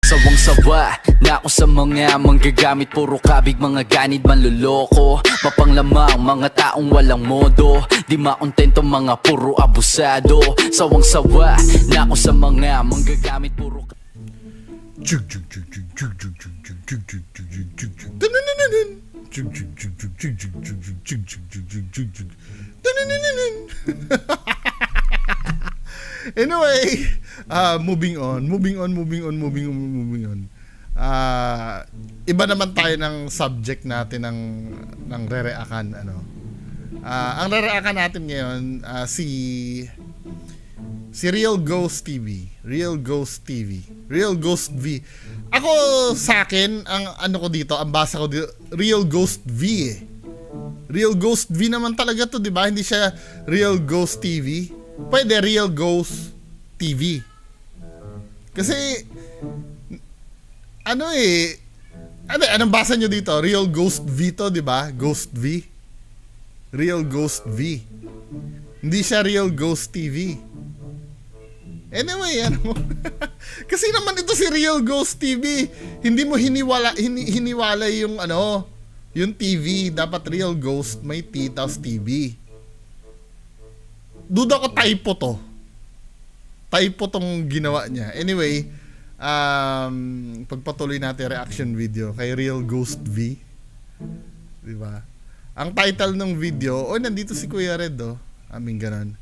Sawang-sawa na ako sa mga manggagamit, puro kabig, mga ganid, manloloko, mapanglamang mga taong walang modo, di makontento, mga puro abusado. Sawang-sawa na ako sa mga manggagamit, puro Anyway, moving on. Iba naman tayo ng subject natin ng re-reakan, ano. Ang re-reakan natin ngayon, si Real Ghost TV. Real Ghost V. Ako, sa akin, ang ano ko dito, ang basa ko dito, Real Ghost V eh. Real Ghost V naman talaga to, di ba? Hindi siya Real Ghost TV. Pwede Real Ghost TV. Kasi anong basa nyo dito? Real Ghost V to, di ba? Ghost V. Real Ghost V. Hindi siya Real Ghost TV. Anyway, kasi naman ito si Real Ghost TV. Hindi mo hiniwala yung yung TV. Dapat Real Ghost, may T, tapos TV. Duda ko typo to. Typo tong ginawa niya. Anyway, pagpatuloy natin reaction video kay Real Ghost V. Diba? Ang title ng video, nandito si Kuya Red, ganun.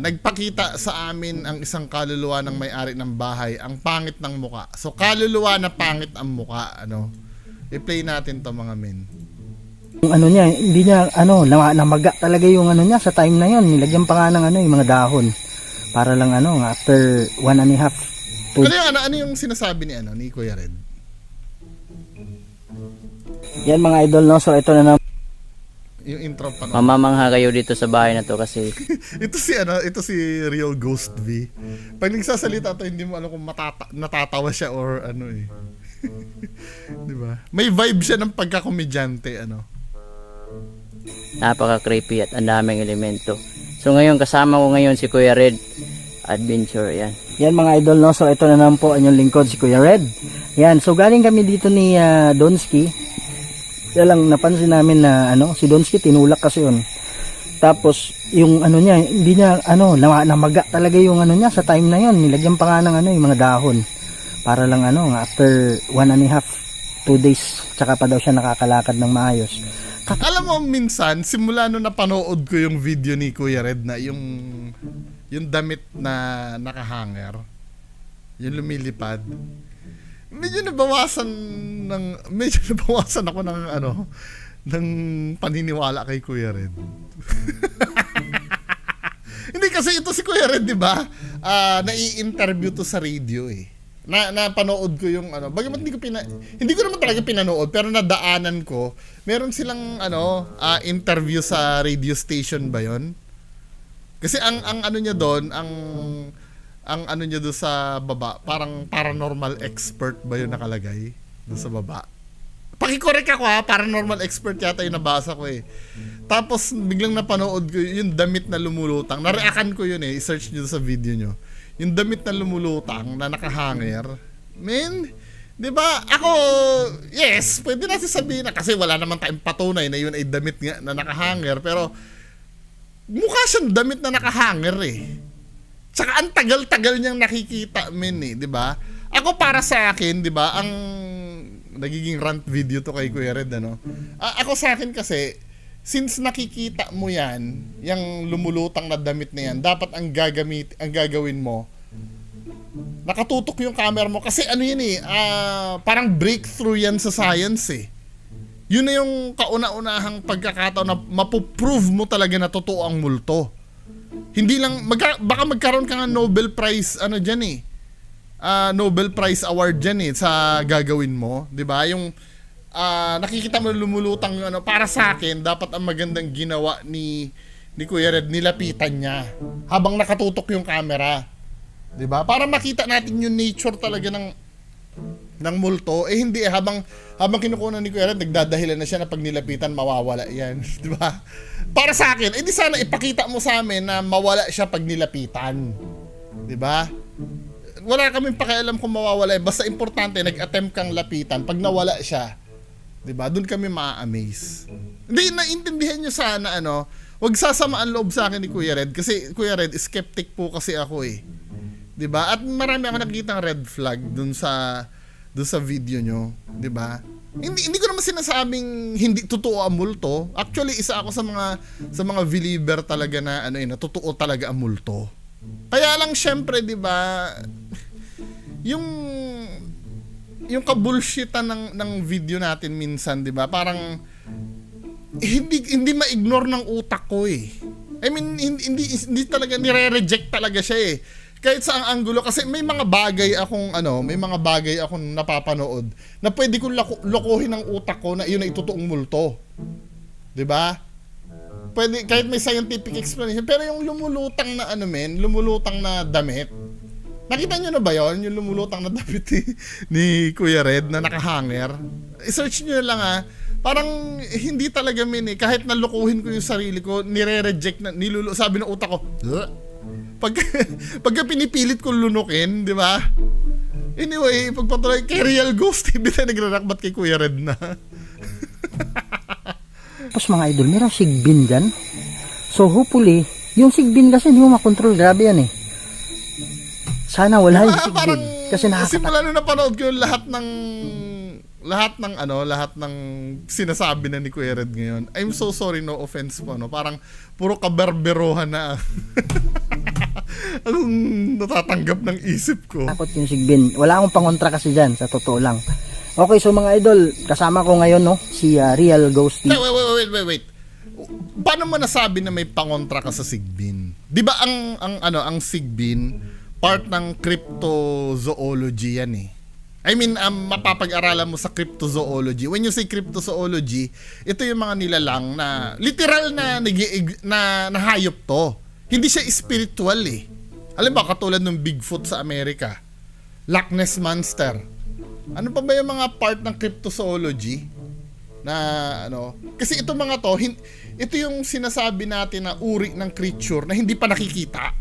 Nagpakita sa amin ang isang kaluluwa ng may-ari ng bahay, ang pangit ng muka. So, kaluluwa na pangit ang muka, I-play natin to, mga men. Yung niya, hindi niya, namaga talaga yung niya sa time na yon. Nilagyan pa nga ng yung mga dahon. Para lang after 1.5 to... Ano yung sinasabi ni Kuya Red? Yan mga idol, no? So ito na Yung intro pa. Mamamangha kayo dito sa bahay na to kasi ito si Real Ghost V. Pag nagsasalita to, hindi mo alam kung natatawa siya or Di ba? May vibe siya ng pagkakomedyante, napaka-creepy at ang daming elemento. So ngayon kasama ko ngayon si Kuya Red Adventure, yan. Yan mga idol, no? So ito na naman po ang yung lingkod, si Kuya Red. Yan, so galing kami dito ni Donsky. Kaya lang napansin namin na si Donsky tinulak kasi yun. Tapos yung niya, hindi niya namaga talaga yung niya sa time na yon. Nilagyan pa nga ng yung mga dahon. Para lang after 1.5 2 days tsaka pa daw siya nakakalakad ng maayos. Alam mo, minsan simula nung napanood ko yung video ni Kuya Red na yung damit na nakahanger, yung lumilipad, medyo nabawasan ako ng paniniwala kay Kuya Red. Hindi, kasi ito si Kuya Red, di ba? Nai-interview to sa radio eh. Napanood ko yung bagamat hindi ko naman talaga pinanood, pero nadaanan ko, meron silang interview sa radio station ba yon? Kasi ang niya doon, ang niya doon sa baba, parang paranormal expert ba yun nakalagay doon sa baba. Pakikorek ako paranormal expert yata yung nabasa ko eh. Tapos biglang napanood ko yung damit na lumulutang. Nareakan ko yun eh, i-search niyo sa video nyo. Yung damit na lumulutang na nakahanger. Men, 'di ba? Ako, yes, pwede natin sabihin na kasi wala naman tayong patunay na yun ay damit nga na nakahanger, pero mukha siyang damit na nakahanger eh. Tsaka ang tagal-tagal niyang nakikita, men eh, 'di ba? Ako, para sa akin, 'di ba, ang nagiging rant video to kay Kuya Red, ako sa akin kasi, since nakikita mo yan, yung lumulutang na damit na yan, dapat ang gagawin mo, nakatutok yung camera mo. Kasi yan eh, parang breakthrough yan sa science eh. Yun na yung kauna-unahang pagkakataon na mapuprove mo talaga na totoo ang multo. Hindi lang, baka magkaroon ka ng Nobel Prize, dyan eh. Nobel Prize Award dyan eh, sa gagawin mo. 'Di ba? Yung nakikita mo lumulutang yung para sa akin, dapat ang magandang ginawa ni Kuya Red, nilapitan niya habang nakatutok yung camera. 'Di ba? Para makita natin yung nature talaga ng multo. Hindi habang kinukuha ni Kuya Red, nagdadahilan na siya na pag nilapitan mawawala 'yan, 'di ba? Para sa akin, di sana ipakita mo sa amin na mawala siya pag nilapitan. 'Di ba? wala kaming pakialam kung mawawala. Basta importante, nag-attempt kang lapitan. Pag nawala siya, 'di ba? Doon kami ma-amaze. Hindi, naintindihan nyo sana, ano, wag sasamaan loob sa akin ni Kuya Red. Kasi Kuya Red, skeptic po kasi ako eh. 'Di ba? At marami ako nakikitang red flag doon sa video nyo, 'di ba? Hindi ko naman sinasabing hindi totoo ang multo. Actually, isa ako sa mga believer talaga na ano na totoo talaga ang multo. Kaya lang syempre, 'di ba, yung kabulshitan ng video natin minsan, 'di ba? Parang hindi ma-ignore ng utak ko eh. I mean, hindi talaga nire-reject talaga siya eh. Kahit sa ang anggulo, kasi may mga bagay akong napapanood na pwede kong lokohin ng utak ko na yun ay totoong multo. 'Di ba? Pwede kahit may scientific explanation, pero yung lumulutang na lumulutang na damit. Nakita niyo na ba 'yon? Yung lumulutang na damit ni Kuya Red na nakahanger. I-search niyo lang Parang hindi talaga kahit nalukuhin ko yung sarili ko, nire-reject na sabi ng utak ko, pagka pinipilit kong lunukin, di ba? Anyway, pagpatuloy, kay Real Ghost TV na nagrarakbat kay Kuya Red na. Tapos mga idol, meron sigbin dyan. So hopefully, yung sigbin kasi hindi mo makontrol. Grabe yan eh. Sana wala yung sigbin. Parang, kasi simula nung napanood ko yung lahat ng sinasabi na ni Kuya Red ngayon. I'm so sorry, no offense po, no? Parang puro kaberberohan na anong natatanggap ng isip ko. Takot yung sigbin. Wala akong pangontra kasi dyan, sa totoo lang. Okay, so mga idol, kasama ko ngayon, no, si Real Ghost TV. Wait. Paano mo nasabi na may pangontra ka sa sigbin? 'Di ba ang sigbin part ng cryptozoology yan eh. I mean, mapapag-aralan mo sa cryptozoology. When you say cryptozoology, ito yung mga nilalang na literal na hayop to. Hindi siya spiritual eh. Alam ba, katulad ng Bigfoot sa Amerika, Loch Ness Monster. Ano pa ba yung mga part ng cryptozoology na kasi ito mga to, ito yung sinasabi natin na uri ng creature na hindi pa nakikita.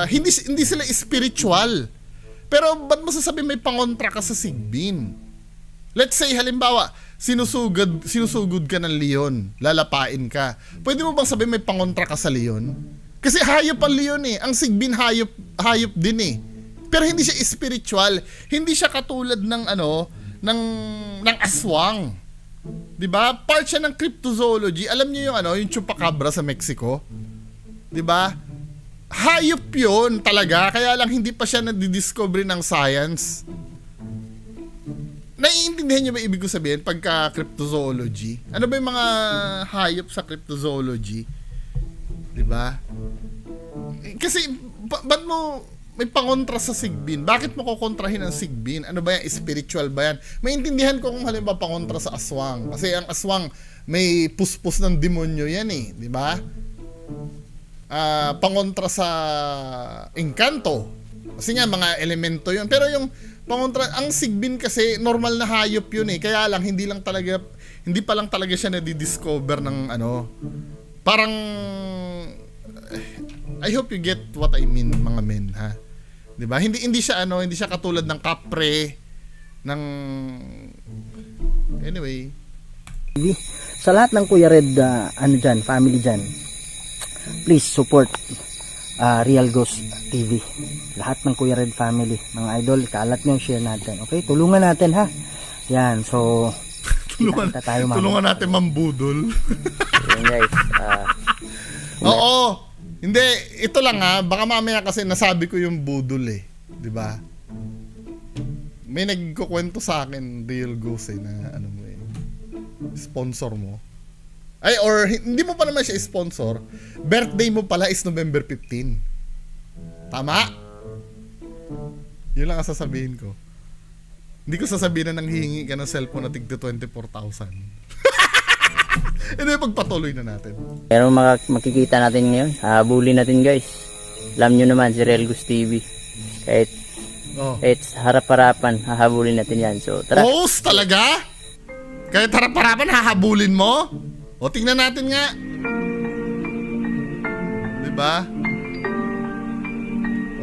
Hindi sila spiritual. Pero ba't mo sasabi may pangontra ka sa sigbin? Let's say, halimbawa, sinusugod ka ng leon, lalapain ka. Pwede mo bang sabihin may pangontra ka sa leon? Kasi hayop ang leon eh. Ang sigbin hayop din eh. Pero hindi siya spiritual. Hindi siya katulad ng ng aswang. 'Di ba? Part siya ng cryptozoology. Alam niyo yung chupacabra sa Mexico? 'Di ba? Hayop 'yon talaga, kaya lang hindi pa siya nadidiscover ng science. Naiintindihan niyo ba ibig ko sabihin pagka cryptozoology? Ano ba yung mga hayop sa cryptozoology? 'Di ba? Kasi ba't mo may pangontra sa sigbin? Bakit mo kokontrahin ang sigbin? Ano ba yan? Spiritual ba yan? Maintindihan ko kung halimbawa pangontra sa aswang. Kasi ang aswang may puspos ng demonyo yan eh, 'di ba? Pangontra sa engkanto. Kasi nga mga elemento 'yun. Pero yung pangontra, ang sigbin kasi normal na hayop 'yun eh. Kaya lang hindi pa lang talaga siya na-discover ng parang I hope you get what I mean, mga men, ha. 'Di ba? Hindi siya katulad ng kapre ng anyway. Sa lahat ng Kuya Red dyan, family dyan, please support Real Ghost TV. Lahat ng Kuya Red family, mga idol, kalat nyo, share natin. Okay, tulungan natin ha. Yan, so tulungan natin mambudol. Yun guys. Oo. Hindi, ito lang baka mamaya kasi nasabi ko yung budol eh, 'di ba? May nagkukwento sa akin, Real Ghost na sponsor mo. Ay, or hindi mo pa naman siya sponsor. Birthday mo pala is November 15. Tama? Yun lang ang sasabihin ko. Hindi ko sasabihin na nanghihingi ka ng cellphone na tigda 24,000. Anyway, pagpatuloy na natin. Pero makikita natin ngayon. Hahabulin natin guys. Alam nyo naman si Real Ghost TV. Kahit harap-harapan, hahabulin natin yan. So, tara. Host talaga? Kahit harap-harapan, hahabulin mo? O, tingnan natin nga. Diba?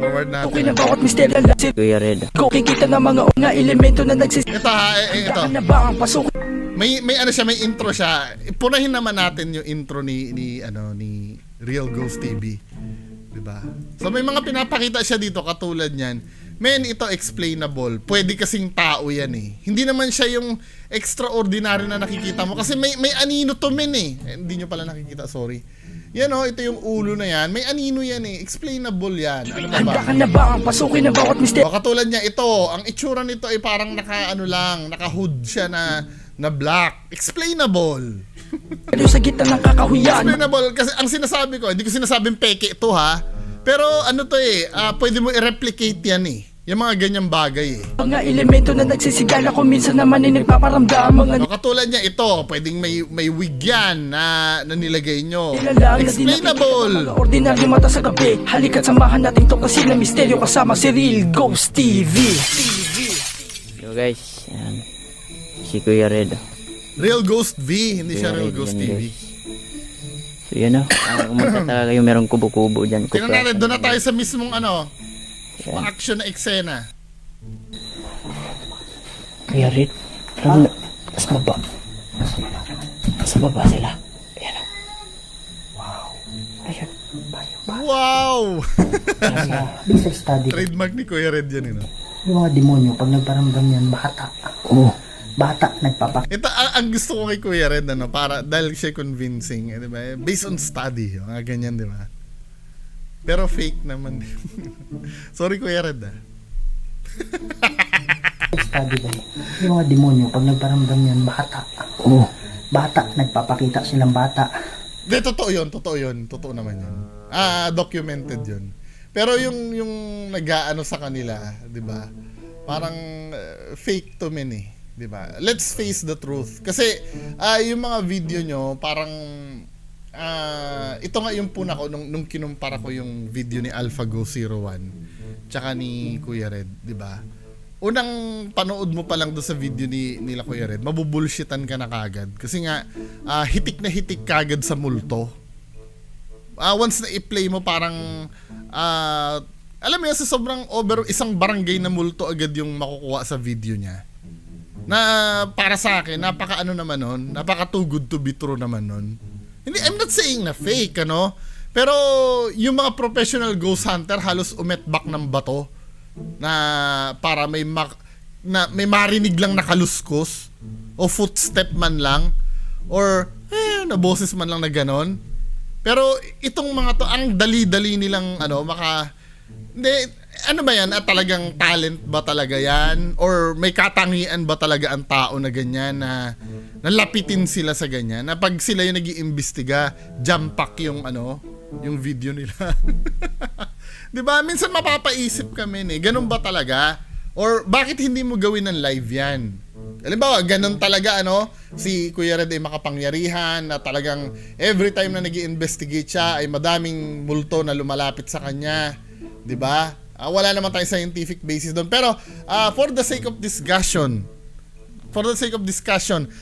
O, Forward natin. Okay na bawat misteryo lang si Kuya Red. kikita ng mga nga elemento na Ito ha, ito. na ba ang pasok May ano siya, may intro siya. Punahin naman natin yung intro ni Real Ghost TV. 'Di ba? So may mga pinapakita siya dito katulad niyan. Men, ito explainable. Pwede kasing tao 'yan eh. Hindi naman siya yung extraordinary na nakikita mo kasi may anino to men eh. Hindi nyo pala nakikita, sorry. Yan oh, ito yung ulo na yan. May anino yan eh. Explainable yan. Ano ba ba? handa ka na ba ang pasukin ng bawat misteryo O, katulad niya, ito, ang itsura nito ay parang naka-hood siya na black. Explainable. sa gitna ng kakahuyan Explainable. Kasi ang sinasabi ko, hindi ko sinasabing peke ito ha. Pero ano to eh, pwede mo i-replicate yan eh. Yung mga ganyang bagay eh. mga elemento na nagsisigala kung minsan naman ay nagpaparamdam mga O, katulad niya, ito, pwedeng may wig yan na nilagay nyo. nilalang na Explainable. mga ordinaryo mata sa gabi. Halika't samahan natin to kasi na misteryo kasama si Real Ghost TV. So guys, yan. Si Kuya Red. Real Ghost V, hindi siya Kuya Real Red, Ghost yan, TV. guys. So yan o. Kumunta talaga yung merong kubo-kubo dyan. Tingnan natin, doon na tayo sa mismong Yan. action na eksena. Kuya Red, alam mo, mas baba. Sa baba sila. Ayan o. Ayun. Wow! Basic study. Trademark ni Kuya Red yan, Yung mga demonyo, pag nagparamdam yan, bata. Bata, nagpapak. Ito, ang gusto ko kay Kuya Red, para, dahil siya convincing, di ba? Based on study, mga ganyan, di ba? Pero fake naman. Sorry, Kuya Red, Study ba? Yung mga demonyo, pag nagparamdam yan, bata. Bata, nagpapakita silang bata. Hindi, totoo yun. Totoo naman yun. Documented yun. Pero yung nag-aano sa kanila, di ba? Parang fake to men eh. Di ba? Let's face the truth. Kasi yung mga video nyo, parang ito nga yung puna ko nung kinumpara ko yung video ni AlphaGo 01 tsaka ni Kuya Red, di ba? Unang panood mo pa lang doon sa video nila Kuya Red, mabubulshitan ka na kagad. Kasi nga, hitik na hitik kagad sa multo. Once na i-play mo, parang, alam mo yun, sa sobrang isang barangay na multo agad yung makukuha sa video niya. Na para sa akin, napaka naman nun, napaka too good to be true naman nun. Hindi, I'm not saying na fake, ano? Pero yung mga professional ghost hunter halos umetbak ng bato na para may marinig lang na kaluskos o footstep man lang or na boses man lang na ganon. Pero itong mga to, ang dali-dali nilang hindi, ano ba yan? Talagang talent ba talaga yan? Or may katangian ba talaga ang tao na ganyan na nalapitin sila sa ganyan? Na pag sila yung nag-iimbestiga, jump pack yung yung video nila. 'Di ba? Minsan mapapaisip kami ganun ba talaga? Or bakit hindi mo gawin ng live yan? Halimbawa, ganun talaga si Kuya Red ay makapangyarihan na talagang every time na nag-i-investigate siya ay madaming multo na lumalapit sa kanya. 'Di ba? Wala naman tayong scientific basis doon. Pero for the sake of discussion,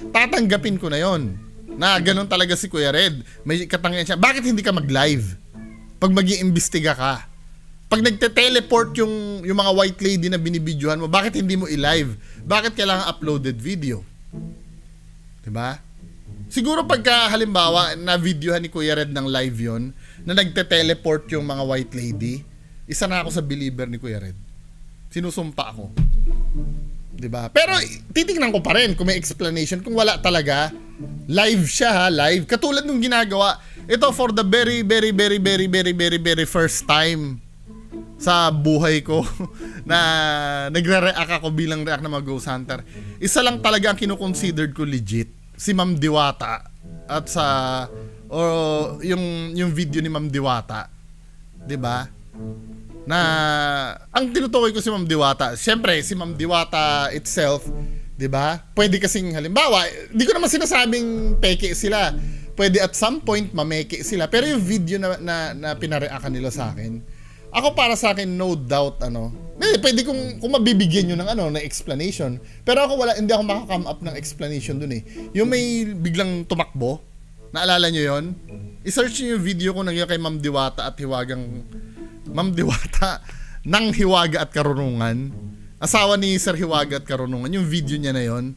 tatanggapin ko na 'yon. Na ganun talaga si Kuya Red. May katangian siya. Bakit hindi ka mag-live? Pag mag-iimbestiga ka. Pag nagte-teleport yung mga white lady na binibidyohan mo, bakit hindi mo i-live? Bakit kailangan uploaded video? 'Di ba? Siguro pagka halimbawa na videohan ni Kuya Red ng live 'yon, na nagte-teleport yung mga white lady, isa na ako sa believer ni Kuya Red. Sinusumpa ako. 'Di ba? Pero titingnan ko pa rin kung may explanation. Kung wala talaga, live siya live. Katulad nung ginagawa, ito for the very very very very very very very first time sa buhay ko na nagre-react ako bilang react na mga ghost hunter. Isa lang talaga ang kino-considered ko legit, si Ma'am Diwata at yung video ni Ma'am Diwata. 'Di ba? Na ang tinutukoy ko si Ma'am Diwata, syempre si Ma'am Diwata itself, 'di ba? Pwede kasing halimbawa, di ko naman sinasabing peke sila. Pwede at some point mameke sila. Pero yung video na pinareakan nila sa akin, ako para sa akin no doubt pwede kung mabibigyan niyo ng explanation. Pero ako hindi ako maka-come up ng explanation dun eh. Yung may biglang tumakbo, naalala niyo 'yon? I-search niyo yung video ko nangyari kay Ma'am Diwata at hiwagang Ma'am Diwata ng Hiwaga at Karunungan. Asawa ni Sir Hiwaga at Karunungan. Yung video niya na yon,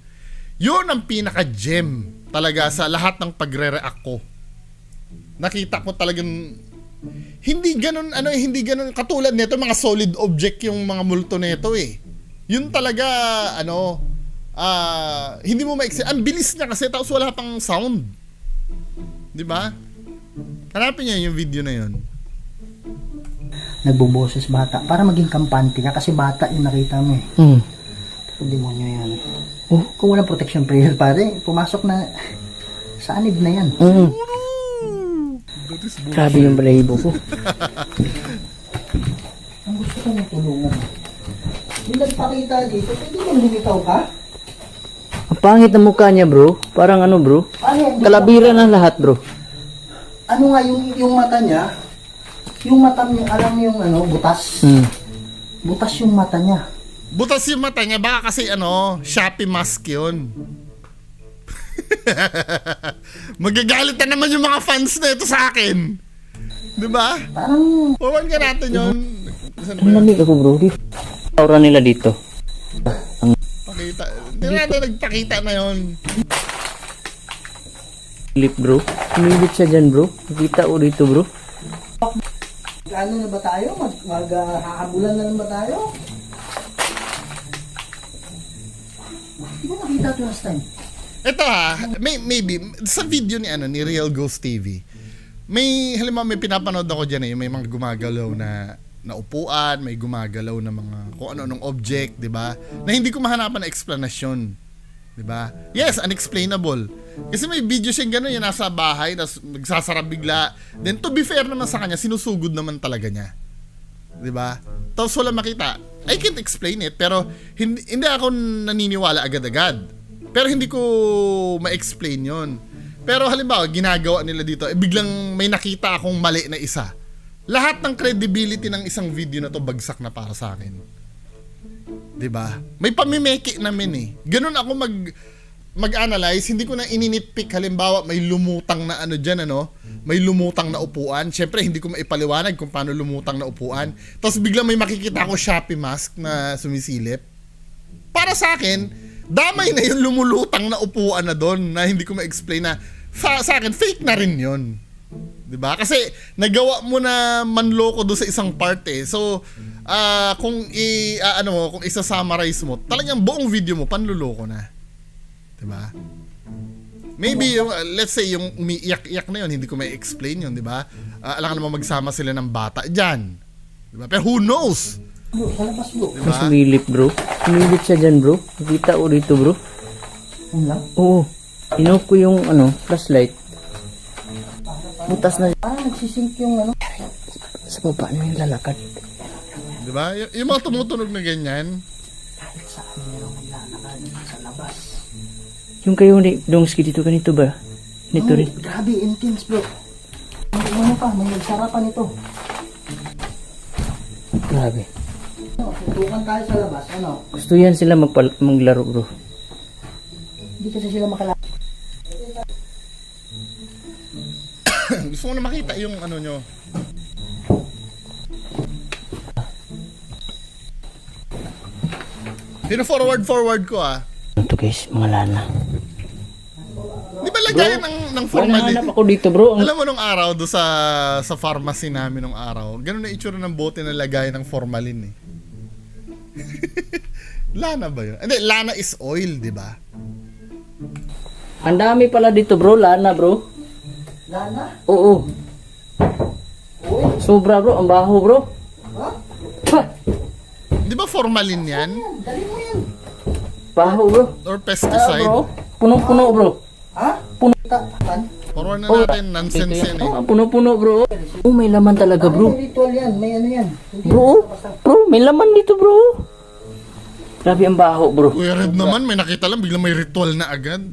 yun ang pinaka-gem talaga sa lahat ng pagre-react ko. Nakita ko talagang hindi ganun katulad nito, mga solid object yung mga multo nito eh. Yun talaga hindi mo ang bilis niya kasi tapos wala pang sound. 'Di ba? Hanapin niya yung video na yun. Nagbuboses bata para maging kampante ka kasi bata yung nakita mo eh. Pero demonyo yan. Kung walang protection prayer pare, pumasok na sa anib na yan. Grabe yung balahibo ko. Ang gusto ko ng tulungan. Yung nagpakita dito, pwede bang lumitaw ka? Ang pangit ng mukha niya, bro. Parang ano, bro? Ano yan? Kalabira ng lahat, bro. Ano nga yung mata niya? Yung mata niya, alam mo yung butas? Butas yung mata niya. Butas yung mata niya, baka kasi Shopee mask yun. Magagalit na naman yung mga fans na ito sa akin. 'Di ba? Parang Forward ka natin yun. Saan ba Ang yun? lamig ako, bro. Aura nila dito. Pakita. Hindi natin nagpakita na yun. Lip, bro. Umibit siya dyan, bro. Nakita ko dito, bro. ano na ba tayo? Maghahabulan na lang ba tayo? Di ba nakita ito last time? Ito maybe sa video ni Real Ghost TV. May halimbawa may pinapanood ako diyan may mga gumagalaw na upuan, may gumagalaw na mga kung ano-anong object, 'di ba? Na hindi ko mahanapan ng explanation. 'Di ba? Yes, unexplainable. Kasi may video siyang gano'n, yung nasa bahay, tapos nagsasara bigla. Then to be fair naman sa kanya, sinusugod naman talaga niya. 'Di ba? Tapos wala makita. I can't explain it, pero hindi ako naniniwala agad-agad. Pero hindi ko ma-explain yon. Pero halimbawa, ginagawa nila dito, biglang may nakita akong mali na isa. Lahat ng credibility ng isang video na to bagsak na para sa akin. 'Di ba? May pamimeki namin Ganun ako mag-analyze, hindi ko na ininitpick. Halimbawa, may lumutang na diyan may lumutang na upuan. Syempre, hindi ko maipaliwanag kung paano lumutang na upuan. Tapos biglang may makikita ako Shopee mask na sumisilip. Para sa akin, damay na yung lumulutang na upuan na doon na hindi ko ma-explain na sa akin, fake na rin yun. 'Di ba? Kasi nagawa mo na manloko doon sa isang part So, kung kung isa-summarize mo, talagang buong video mo panluloko na. 'Di ba? Maybe yung let's say yung umiiyak-iyak na yun, hindi ko ma-explain yun, 'di ba? Alam ka naman magsama sila ng bata diyan. 'Di ba? Pero who knows? Bro, sa labas bro. Diba? Mas umilip, bro. Umilip siya dyan, bro. Nakita ko dito, bro. Ano lang? Oo. Inoff ko yung, flashlight. Butas na. Parang nagsisink yung Sa baba na yung lalakad. 'Di ba? Yung mga tumutunog na ganyan. kahit saan merong maglalakad sa labas. Yung kayo ni Dongski dito, ganito ba? Nito rin. Grabe, intense bro. Ano pa, may nagsarapan ito. Grabe. Tutukan tayo sa labas, Gusto yan sila maglaro, bro. Hindi kasi sila makala. Gusto ko na makita yung nyo. Pino-forward ko Ano to, guys? Mga lana. Di ba lagayan ng formalin? Hanap ako dito, bro. Alam mo nung araw do sa pharmacy namin nung araw, ganun na itsura ng bote na lagayan ng formalin Lana ba yun? Hindi, lana is oil, di ba? Ang dami pala dito, bro. Lana, bro. Lana? Oo. Sobra, bro. Ang baho, bro. Ha? Pa! Di ba formalin yan? Dali mo yan. Baho, bro. Or Ah, pesticide? bro. Punong-puno, bro. Ha? Puno. Tan? Forward na natin, nonsense yan Puno-puno, bro. Oh, may laman talaga, bro. May ritual yan, may yan. Bro, may laman dito, bro. Grabe ang baho, bro. Kuya Red naman, may nakita lang, biglang may ritual na agad.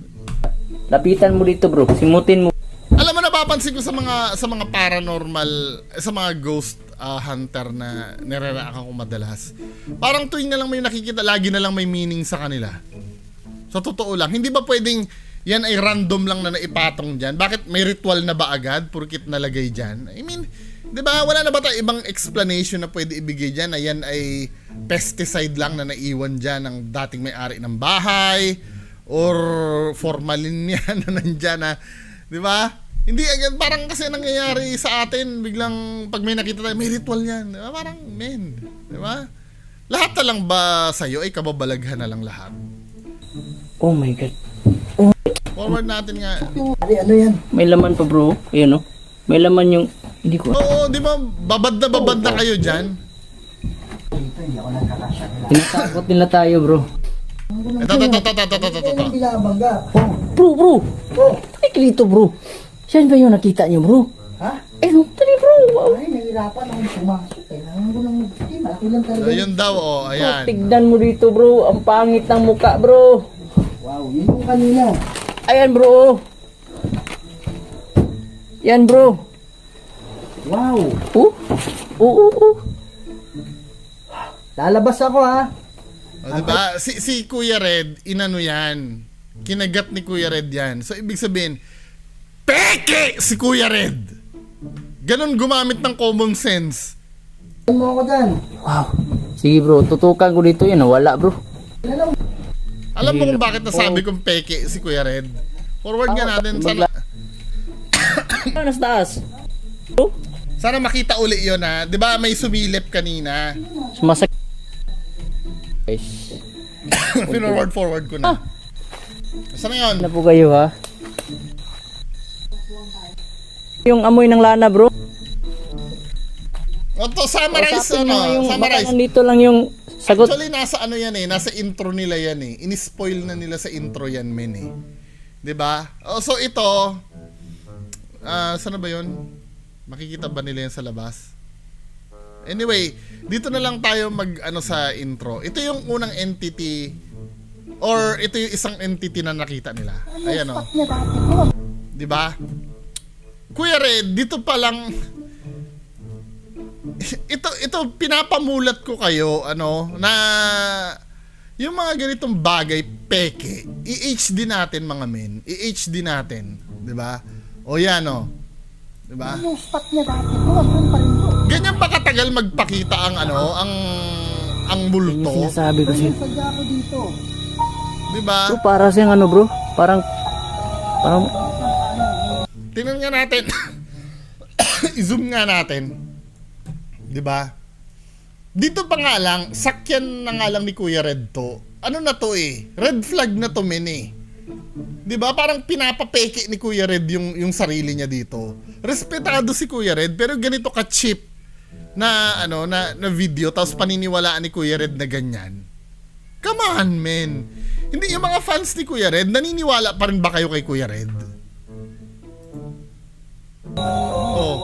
Lapitan mo dito, bro. Simutin mo. Alam mo, napapansin ko sa mga paranormal, sa mga ghost hunter na nire-react ako madalas. Parang tuwing na lang may nakikita, lagi na lang may meaning sa kanila. Sa totoo lang, hindi ba pwedeng yan ay random lang na naipatong dyan? Bakit may ritual na ba agad? Purkit nalagay dyan? I mean, 'Di ba? Wala na ba tayong ibang explanation na pwede ibigay diyan na yan ay pesticide lang na naiwan diyan ng dating may-ari ng bahay or formalin yan na nandiyan na, 'di ba? Hindi agad parang kasi nangyayari sa atin biglang pag may nakita tayo may ritual yan. 'Di ba? Parang men, 'di ba? Lahat na lang ba sa iyo ay kababalaghan na lang lahat? Oh my God. Forward natin nga. Ano yan? May laman pa bro. Ayan oh. May laman yung... Hindi ko... Oo, 'di ba? Babad na kayo diyan. Tinatakot nila tayo bro. Ito. Binabangga. Bro. Talik dito bro. Saan ba yung nakita niyo bro? Ha? Eh, tali bro. Wow. Ay, nahirapan akong pumasok. Kailangan ko lang, malaki lang talaga. Ayun daw, oh, ayan. Tignan mo dito bro. Ang pangit ng muka bro. Wow, yun yung kanina. Ayan bro. Yan bro. Wow. Oo. Lalabas ako ha. O, diba? Si Kuya Red, inano yan. Kinagat ni Kuya Red yan. So, ibig sabihin, peke si Kuya Red. Ganon gumamit ng common sense. Ano mo ako dyan? Wow. Sige bro, tutukan ko dito yan. Wala bro. Alam mo kung bakit nasabi kong peke si Kuya Red? Forward nga natin. Ano sa taas? Sana makita uli yun ha. Diba may sumilip kanina. Sumasak. Guys. Forward ko na. Saan na yun? Na po kayo ha? Yung amoy ng lana bro. O to, summarize Usapin mo nga yung summarize. baka nandito lang yung sagot. Actually, nasa ano yan eh. Nasa intro nila yan eh. Inispoil na nila sa intro yan, men eh. 'Di ba? Oh, so ito, saan na ba yun? Makikita ba nila yan sa labas? Anyway, dito na lang tayo mag sa intro. Ito yung unang entity or ito yung isang entity na nakita nila. Ayan oh. 'Di ba? Kuya Red, dito pa lang ito pinapamulat ko kayo na yung mga ganitong bagay peke. I-HD natin mga men. I-HD natin, 'di ba? O yan oh. 'Di ba? Yung spot niya dati bro, andun pa rin bro. Ganyan ba katagal magpakita ang ang multo? Sinasabi ko siya. Sadya ako dito. 'Di ba? Bro, para siyang ano bro? Parang Tingnan nga natin. I-zoom nga natin. 'Di ba? Dito pa nga lang, sakyan na nga lang ni Kuya Red to. Ano na to eh? Red flag na to men eh. 'Di ba? Parang pinapapeke ni Kuya Red yung sarili niya dito. Respetado si Kuya Red pero ganito ka cheap na na video tapos paniniwalaan ni Kuya Red na ganyan. Come on, men. Hindi yung mga fans ni Kuya Red, naniniwala pa rin ba kayo kay Kuya Red? Oh.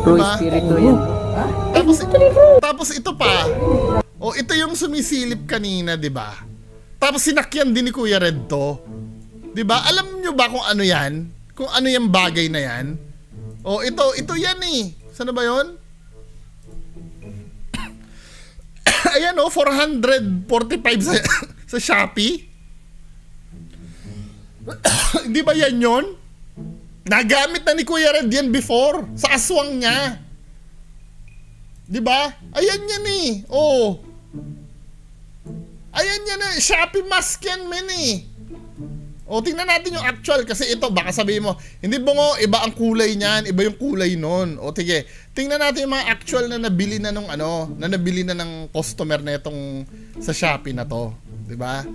bro, Diba? espiritu yan. Tapos ito pa. Oh, ito yung sumisilip kanina, 'di ba? Tapos sinakyan din ni Kuya Red to. 'Di ba? Alam nyo ba kung ano 'yan? Kung ano yung bagay na 'yan? Oh, ito 'yan eh. Saan na ba 'yon? Ayan oh, 445 sa Shopee. Di ba yan yun? Nagamit na ni Kuya Red yan before sa aswang niya. Di ba? Ayan yan eh. Oh. Ayan yan eh. Shopee mask yan, men eh. O, tingnan natin yung actual kasi ito, baka sabihin mo, hindi bungo, iba ang kulay niyan, iba yung kulay nun. O, tige, tingnan natin yung mga actual na nabili na nung na nabili na ng customer na itong sa Shopee na to. Diba?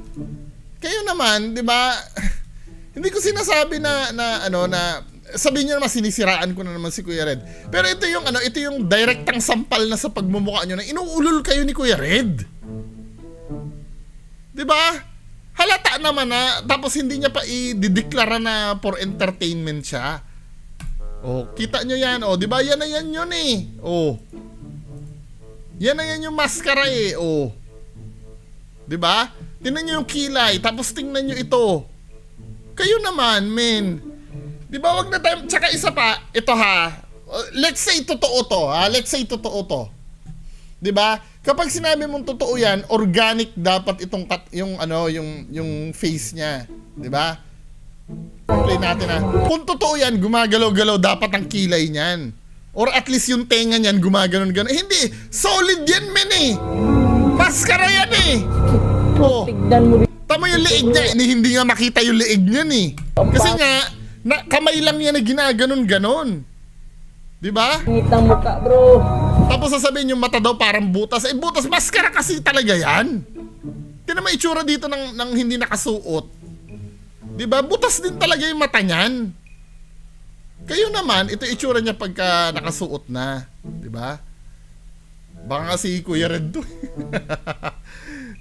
Kayo naman, diba, hindi ko sinasabi na sabihin nyo naman, sinisiraan ko na naman si Kuya Red. Pero ito yung direktang sampal na sa pagmumukha nyo na inuulol kayo ni Kuya Red. Diba? Halata naman na, tapos hindi niya pa i-deklara na for entertainment siya. Oh, kita nyo yan. Oh, di ba? Yan na yan yun eh. Oh. Yan na yan yung maskara eh. Oh. Di ba? Tingnan nyo yung kilay, tapos tingnan nyo ito. Kayo naman, men. Di ba? Wag na tayo, tsaka isa pa, ito ha. Let's say totoo to, ha? Let's say totoo to. Di ba? Kapag sinabi mong totoo yan, organic dapat itong yung face niya, 'di ba? Play natin ha. Kung totoo yan, gumagalaw-galaw dapat ang kilay niyan. Or at least yung tenga niyan gumaganon-ganon. Hindi, solid yan men eh. Maskara yan eh. Oh. Tignan mo rin. Tama yung leeg niya, hindi nga makita yung leeg niyan eh. Kasi nga, kamay lang yan na ginaganon-ganon. Diba? Ngitang mukha, bro. Tapos sasabihin yung mata daw parang butas. Eh butas, maskara kasi talaga yan. Tinan mo itsura dito ng hindi nakasuot. Diba? Butas din talaga yung mata niyan. Kayo naman, ito itsura niya pagka nakasuot na. Diba? Baka nga si Kuya Red to.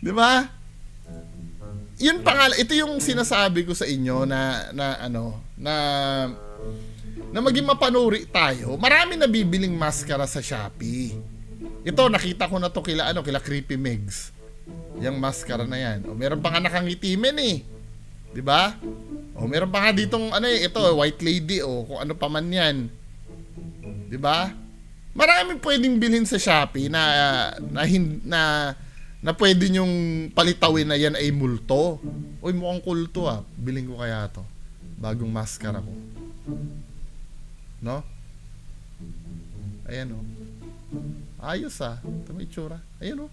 Diba? Yun ito yung sinasabi ko sa inyo na maging mapanuri tayo. Marami nabibiling maskara sa Shopee. Ito nakita ko na to kila Creepy Megs. Yung maskara na yan. O meron pa nga nakangiti men eh. 'Di ba? O meron pa nga ditong ito White Lady o kung ano pa man 'yan. 'Di ba? Maraming pwedeng bilhin sa Shopee na pwede nyong palitawin na yan ay multo. Uy, mukhang kulto ah. Biling ko kaya to. Bagong maskara ko. No? Ayan oh. Ayos ah. Ito may itsura. Ayan oh.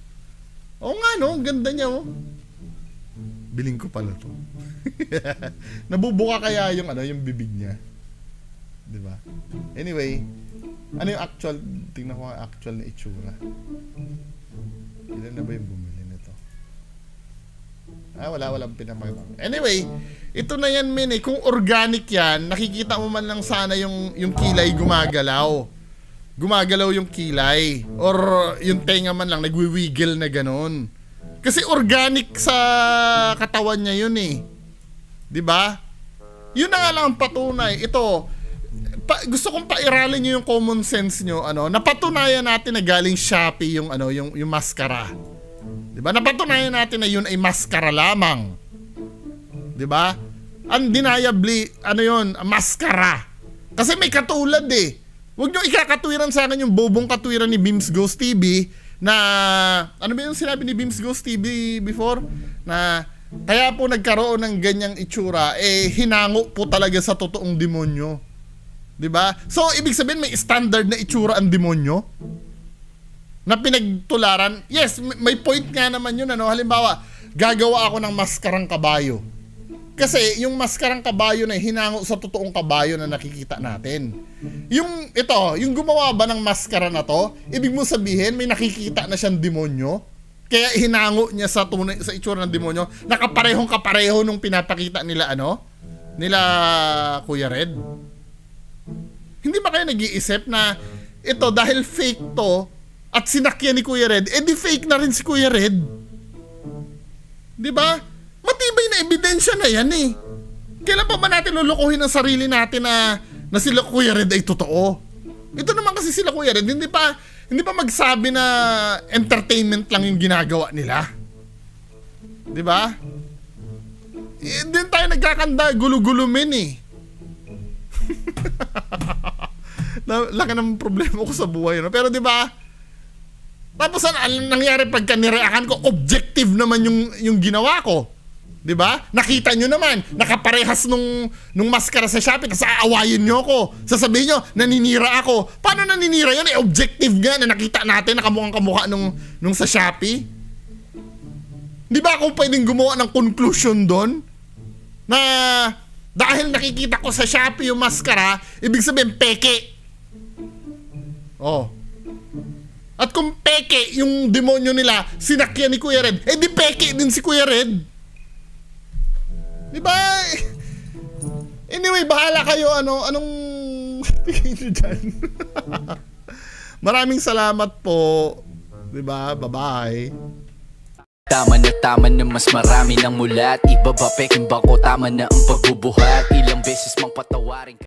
Oo nga no, ang ganda niya oh. Biling ko pala to. Nabubuka kaya yung yung bibig niya. 'Di ba? Anyway, ano yung actual, tingnan ko ang actual na itsura. Ilan na ba yung bumili nito? Walang pinapakita. Anyway, ito na yan men eh. Kung organic yan, nakikita mo man lang sana yung kilay gumagalaw. Gumagalaw yung kilay. Or yung tenga man lang, nagwi-wiggle na ganun. Kasi organic sa katawan niya yun eh. 'Di ba? Yun na nga lang ang patunay. Ito, gusto kong pairalin nyo yung common sense nyo. Napatunayan natin na galing Shopee yung maskara. 'Di ba? Napatunayan natin na yun ay maskara lamang. 'Di ba? Undeniably, maskara. Kasi may katulad eh. Huwag nyo ikakatwiran sa akin yung bobong katwiran ni Beams Ghost TV na, ano ba yung sinabi ni Beams Ghost TV before? Na, kaya po nagkaroon ng ganyang itsura, hinango po talaga sa totoong demonyo. 'Di ba? So, ibig sabihin may standard na itsura ang demonyo na pinagtularan. Yes, may point nga naman yun. Halimbawa, gagawa ako ng maskarang kabayo. Kasi yung maskarang kabayo na hinango sa totoong kabayo na nakikita natin. Yung gumawa ba ng maskara na to, ibig mo sabihin may nakikita na siyang demonyo. Kaya hinango niya sa itsura ng demonyo. Nakaparehong-kapareho nung pinapakita nila nila Kuya Red. Hindi ba kayo nag-iisip na ito dahil fake to at sinakyan ni Kuya Red, di fake na rin si Kuya Red. 'Di ba? Matibay na ebidensya na yan eh. Kailan pa ba natin lulukuhin ang sarili natin na sila Kuya Red ay totoo? Ito naman kasi sila Kuya Red, hindi pa magsabi na entertainment lang yung ginagawa nila. 'Di ba? Din tayo nagkakanda, gulo-gulo men eh. Laki ng problema ko sa buhay, no? Pero 'di ba? Tapos ang nangyari pagka nireakan ko, objective naman yung ginawa ko. 'Di ba? Nakita nyo naman, nakaparehas nung maskara sa Shopee, tapos aawayin nyo ako. Sasabihin nyo, naninira ako. Paano naninira yun? Objective nga na nakita natin, nakamukhang kamukha nung sa Shopee. 'Di ba ako pwedeng gumawa ng conclusion doon? Na dahil nakikita ko sa Shopee yung maskara, ibig sabihin peke. Oh. At kung peke yung demonyo nila, sinakyan ni Kuya Red, di peke din si Kuya Red. Diba? Anyway, bahala kayo anong tingin nyo dyan. Maraming salamat po. Diba? Bye-bye. Tama na mas marami ng mulat. Iba ba peking bako? Tama na ang pagbubuhat. Ilang beses mang patawarin